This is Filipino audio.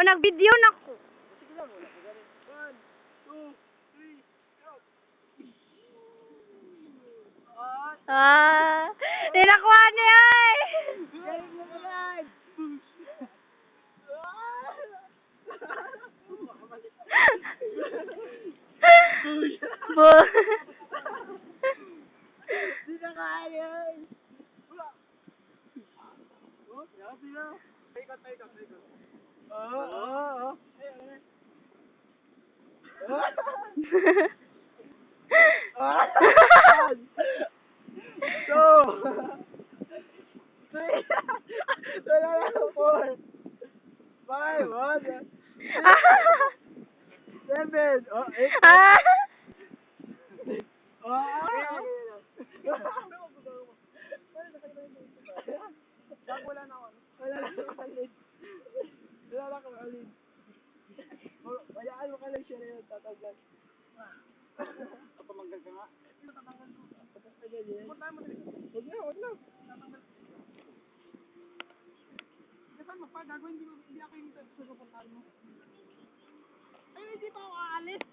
nag-video na ko. Sige lang, wala. 1, 2, 3, go! Ninakuha niya ay. Galing mo naman! Bo. Di na kaya! Oh, grabe na. Paikot. Oo. Two. Three. Wala na. 4. 5. 7. Oh, 8. Wala na akong alin. Hayaan mo ka lang siya na yun, tatanggal. Tatanggal ka nga. Tatanggal ko. Tatanggal yan. Huwag na. Kasan mo pa, gagawin, hindi ako yung susuportahan mo. Ay, hindi pa ako aalis.